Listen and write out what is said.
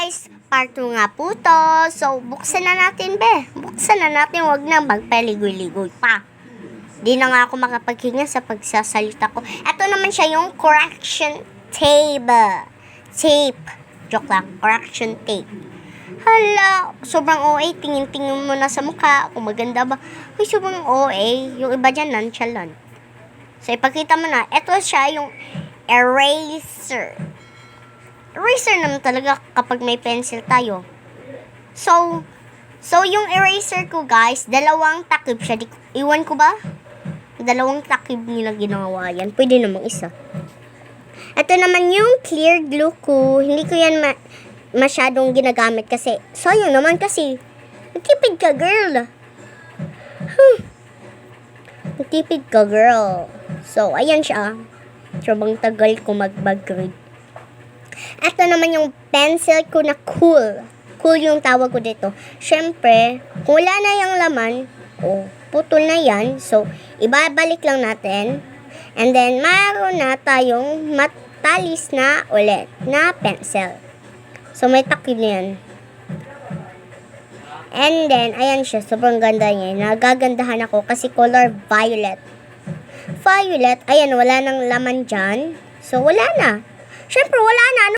guys, part 2 nga po to. So, buksan na natin, be. Buksan na natin, wag na magpaligoy-ligoy pa. Di na nga ako makapaghinga sa pagsasalita ko. Ito naman siya yung correction tape. Tape. Joke lang, correction tape. Hala, sobrang OA. Tingin-tingin mo na sa mukha kung maganda ba. Uy, sobrang OA. Yung iba dyan, nonchalant. So, ipakita mo na. Ito siya yung eraser. Eraser naman talaga kapag may pencil tayo. So yung eraser ko, guys, dalawang takip siya. Iwan ko ba? Dalawang takip nila ginawa yan. Pwede namang isa. Ito naman yung clear glue ko. Hindi ko yan masyadong ginagamit kasi sayang naman kasi nagtipid ka, girl. Nagtipid ka, girl. So, ayan siya. Sobrang tagal ko mag-grade. Ito naman yung pencil ko na cool. Cool yung tawag ko dito. Siyempre, kung wala na yung laman, putol na yan. So, ibabalik lang natin. And then, mayroon na tayong matalis na ulit na pencil. So, may takip na yan. And then, ayan siya. Sobrang ganda niya. Nagagandahan ako kasi color violet. Violet, ayan, wala nang laman dyan. So, wala na. Siyempre, wala na.